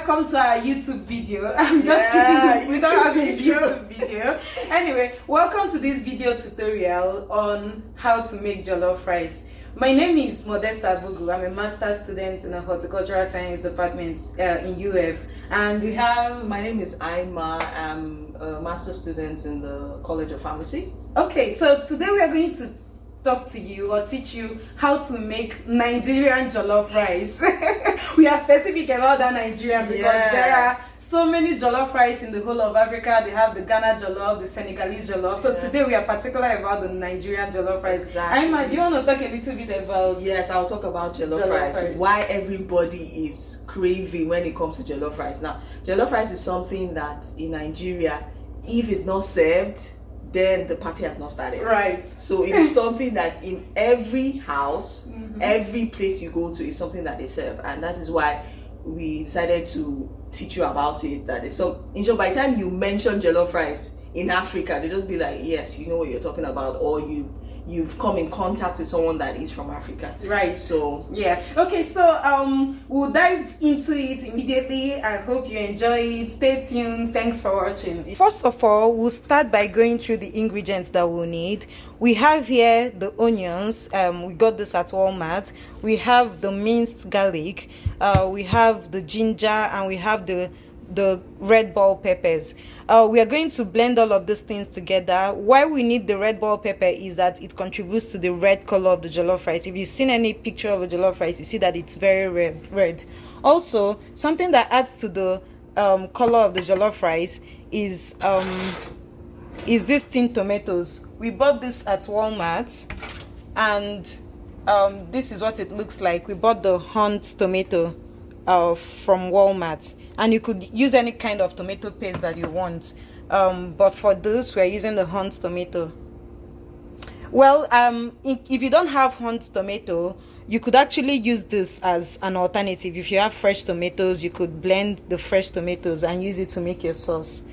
welcome to our YouTube video. I'm just kidding. We don't have a YouTube video. Anyway, welcome to this video tutorial on how to make jollof rice. My name is Modesta Bugu. I'm a master's student in the horticultural science department in UF. And we have... My name is Aima. I'm a master's student in the College of Pharmacy. Okay, so today we are going to talk to you or teach you how to make Nigerian jollof rice. We are specific about that Nigerian because there are so many jollof rice in the whole of Africa. They have the Ghana jollof, the Senegalese jollof. So today we are particular about the Nigerian jollof rice. Exactly. Aima, do you want to talk a little bit about... Yes, I'll talk about jollof rice. Why everybody is craving when it comes to jollof rice. Now, jollof rice is something that in Nigeria, if it's not served, then the party has not started. Right. So it is something that in every house, every place you go to is something that they serve. And that is why we decided to teach you about it. That is so, in short, by the time you mention jollof rice in Africa, they just be like, yes, you know what you're talking about, or you've come in contact with someone that is from Africa. Right. So yeah. Okay, so we'll dive into it immediately. I hope you enjoy it. Stay tuned. Thanks for watching. First of all, we'll start by going through the ingredients that we'll need. We have here the onions. We got this at Walmart. We have the minced garlic. We have the ginger, and we have the red bell peppers. We are going to blend all of these things together. Why we need the red bell pepper is that it contributes to the red color of the jollof rice. If you've seen any picture of a jollof rice, you see that it's very red. Also, something that adds to the color of the jollof rice is this tin tomatoes. We bought this at Walmart, and this is what it looks like. We bought the Hunt tomato from Walmart, and you could use any kind of tomato paste that you want, but for this we're using the Hunt tomato. Well, if you don't have Hunt tomato, you could actually use this as an alternative. If you have fresh tomatoes, you could blend the fresh tomatoes and use it to make your sauce.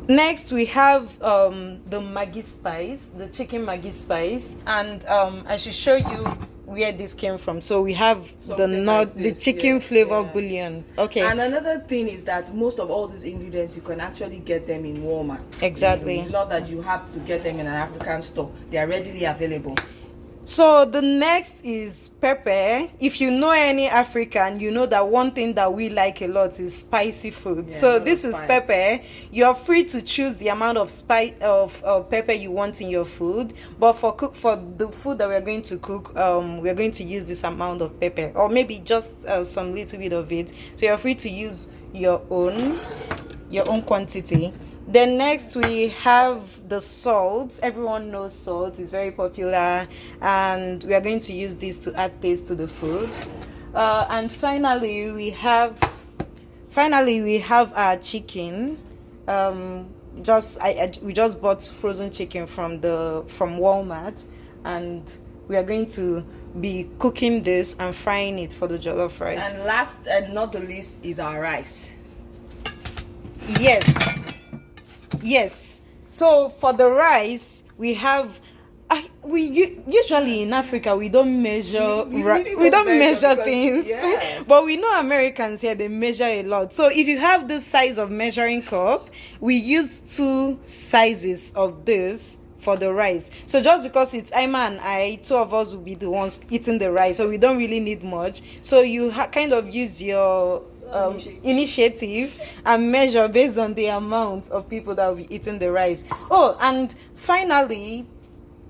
Next, we have the Maggi spice, the chicken Maggi spice, and I should show you where this came from. So we have the chicken flavor bouillon. Okay. And another thing is that most of all these ingredients, you can actually get them in Walmart. Exactly. It's not that you have to get them in an African store. They are readily available. So the next is pepper. If you know any African, you know that one thing that we like a lot is spicy food. So this is pepper. You're free to choose the amount of pepper you want in your food, but for the food that we're going to cook, we're going to use this amount of pepper, or maybe just some little bit of it. So you're free to use your own quantity. Then next we have the salt. Everyone knows salt is very popular, and we are going to use this to add taste to the food. And finally we have our chicken. We just bought frozen chicken from Walmart, and we are going to be cooking this and frying it for the jollof rice. And last and not the least is our rice. Yes. So for the rice, we have usually in Africa we don't measure we don't measure things, but we know Americans here, they measure a lot. So if you have this size of measuring cup, we use 2 sizes of this for the rice. So just because it's Aima and I, 2 of us will be the ones eating the rice, so we don't really need much. So you kind of use your initiative and measure based on the amount of people that will be eating the rice. Oh, and finally,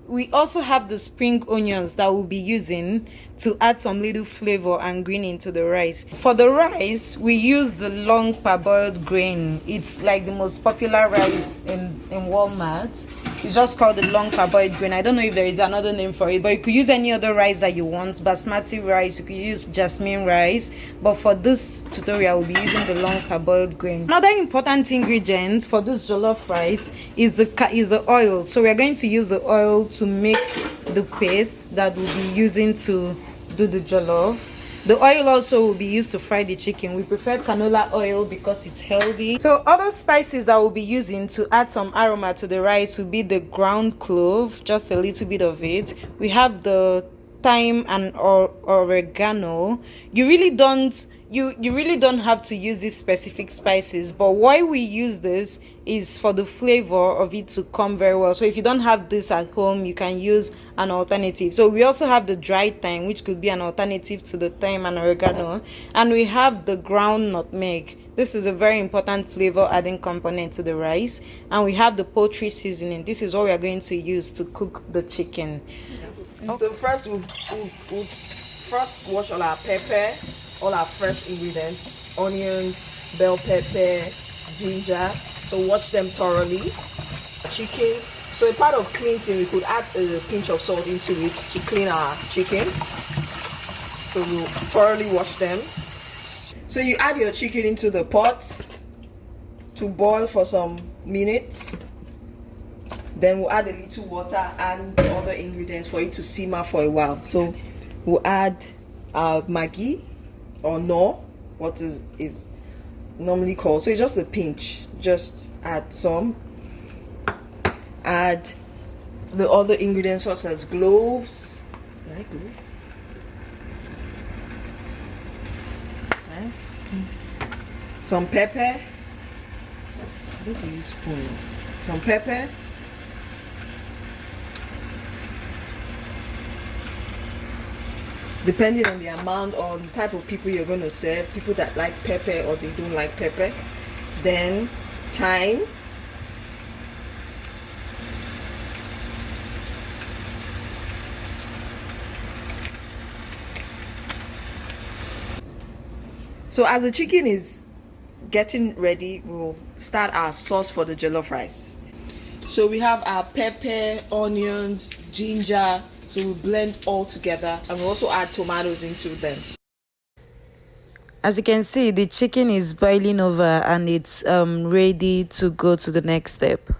we also have the spring onions that we'll be using to add some little flavor and green into the rice. For the rice, we use the long parboiled grain. It's like the most popular rice in Walmart. It's just called the long parboiled grain. I don't know if there is another name for it, but you could use any other rice that you want. Basmati rice, you could use jasmine rice, but for this tutorial we'll be using the long parboiled grain. Another important ingredient for this jollof rice is the oil. So we are going to use the oil to make the paste that we'll be using to do the jollof. The oil also will be used to fry the chicken. We prefer canola oil because it's healthy. So other spices that we'll be using to add some aroma to the rice will be the ground clove, just a little bit of it. We have the thyme and oregano. You really don't you really don't have to use these specific spices, but why we use this is for the flavor of it to come very well. So if you don't have this at home, you can use an alternative. So we also have the dried thyme, which could be an alternative to the thyme and oregano, and we have the ground nutmeg. This is a very important flavor adding component to the rice. And we have the poultry seasoning. This is what we are going to use to cook the chicken. So first we'll first wash all our pepper, all our fresh ingredients, onions, bell pepper, ginger. So wash them thoroughly. Chicken. So a part of cleansing, we could add a pinch of salt into it to clean our chicken. So we'll thoroughly wash them. So you add your chicken into the pot to boil for some minutes. Then we'll add a little water and the other ingredients for it to simmer for a while. So we'll add Maggi or no, what is normally called. So it's just a pinch. Just add some. Add the other ingredients such as cloves. Right, good. Right. Some pepper. This will use spoon. Some pepper. Depending on the amount or the type of people you're going to serve, people that like pepper or they don't like pepper. Then thyme. So as the chicken is getting ready, we'll start our sauce for the jollof rice. So we have our pepper, onions, ginger. So we blend all together, and we also add tomatoes into them. As you can see, the chicken is boiling over and it's ready to go to the next step.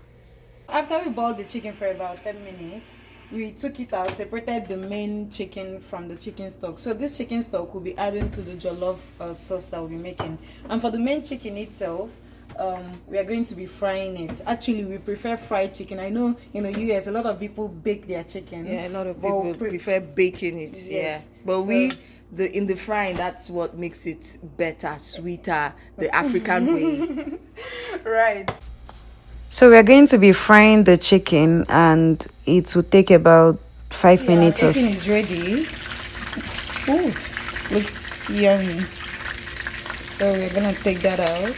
After we boiled the chicken for about 10 minutes, we took it out, separated the main chicken from the chicken stock. So this chicken stock will be added to the jollof sauce that we'll be making. And for the main chicken itself, we are going to be frying it. Actually, we prefer fried chicken. I know in the US a lot of people bake their chicken. Yeah, a lot of people prefer baking it. Yes. Yeah, but so, in the frying, that's what makes it better, sweeter, the African way. Right. So we are going to be frying the chicken, and it will take about 5 minutes or so. Chicken is ready. Oh, looks yummy. So we're gonna take that out.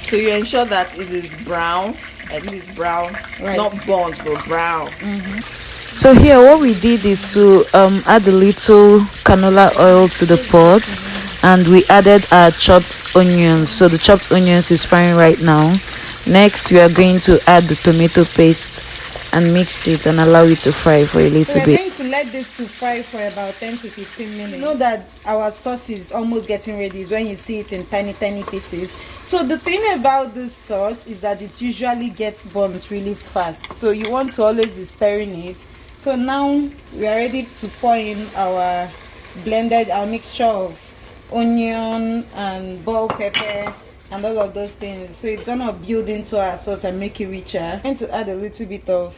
So you ensure that it is brown, at least brown, right. Not burnt, but brown. Mm-hmm. So here what we did is to add a little canola oil to the pot, and we added our chopped onions. So the chopped onions is frying right now. Next we are going to add the tomato paste and mix it and allow it to fry for a little bit. We're going to let this to fry for about 10 to 15 minutes. You know that our sauce is almost getting ready is when you see it in tiny pieces. So the thing about this sauce is that it usually gets burnt really fast. So you want to always be stirring it. So now we are ready to pour in our mixture of onion and bell pepper and all of those things. So it's gonna build into our sauce and make it richer. I'm going to add a little bit of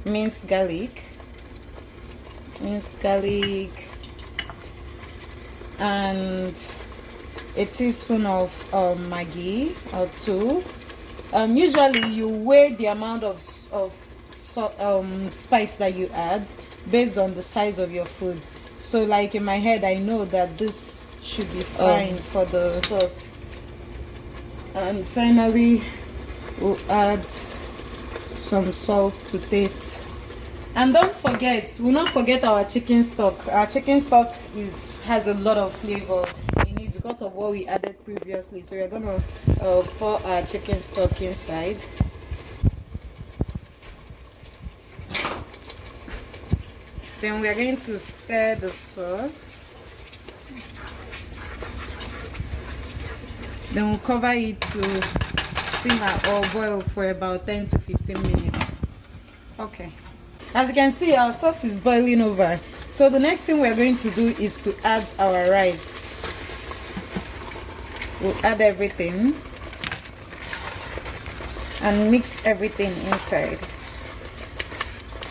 minced garlic, and a teaspoon of Maggi or two. Usually you weigh the amount of spice that you add based on the size of your food. So like in my head, I know that this should be fine for the sauce. And finally we'll add some salt to taste. And don't forget, we'll not forget our chicken stock. Our chicken stock has a lot of flavor in it because of what we added previously. So we're gonna pour our chicken stock inside. Then we are going to stir the sauce. Then we'll cover it to simmer or boil for about 10 to 15 minutes. Okay. As you can see, our sauce is boiling over. So the next thing we're going to do is to add our rice. We'll add everything and mix everything inside.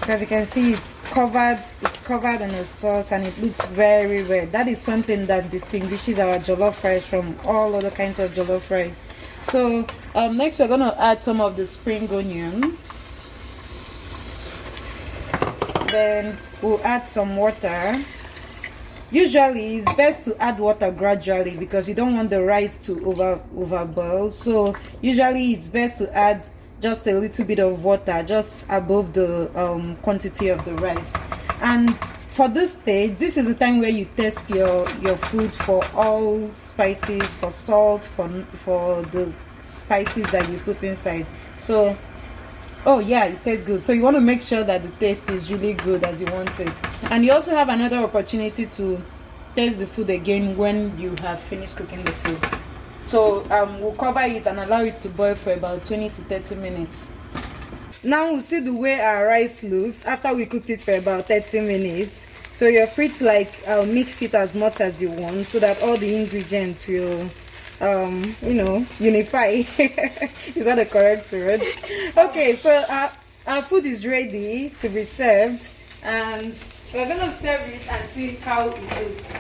As you can see, it's covered in a sauce and it looks very red. That is something that distinguishes our jollof rice from all other kinds of jollof rice. So next we're gonna add some of the spring onion. Then we'll add some water. Usually it's best to add water gradually because you don't want the rice to overboil. So usually it's best to add just a little bit of water just above the quantity of the rice. And for this stage, this is the time where you test your food for all spices, for salt, for the spices that you put inside. So oh yeah, it tastes good. So you want to make sure that the taste is really good as you want it. And you also have another opportunity to taste the food again when you have finished cooking the food. So we'll cover it and allow it to boil for about 20 to 30 minutes. Now we'll see the way our rice looks after we cooked it for about 30 minutes. So you're free to like mix it as much as you want so that all the ingredients will unify. Is that the correct word? Okay, so our food is ready to be served and we're gonna serve it and see how it looks.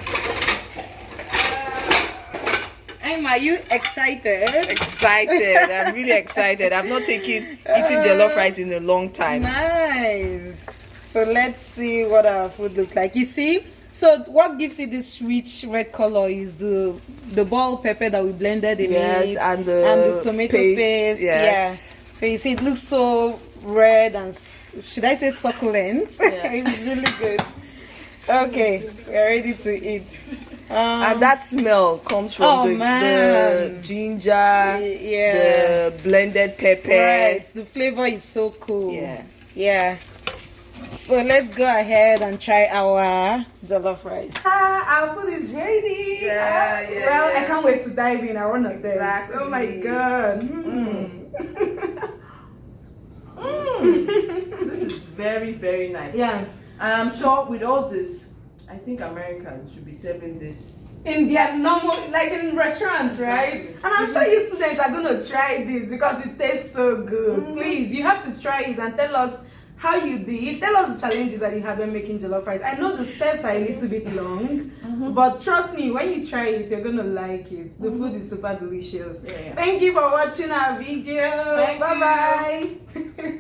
Emma, are you excited? Excited. I'm really excited. I've not eaten jollof rice in a long time. Nice. So let's see what our food looks like. You see, so what gives it this rich red color is the bell pepper that we blended in it, and the tomato paste. Yes. Yeah. So you see, it looks so red and should I say succulent? Yeah. It's really good. Okay, we're ready to eat. And that smell comes from the ginger, the blended pepper. Right, the flavor is so cool. Yeah. So let's go ahead and try our jollof rice. Our food is ready. I can't wait to dive in. I want to taste. Exactly. Oh my god. This is very, very nice. Yeah. And I'm sure with all this, I think Americans should be serving this in their normal, like in restaurants, right? And I'm sure you students are going to try this because it tastes so good. Please, you have to try it and tell us how you did. Tell us the challenges that you had when making jollof rice. I know the steps are a little bit long, but trust me, when you try it, you're going to like it. The food is super delicious. Thank you for watching our video. Bye-bye.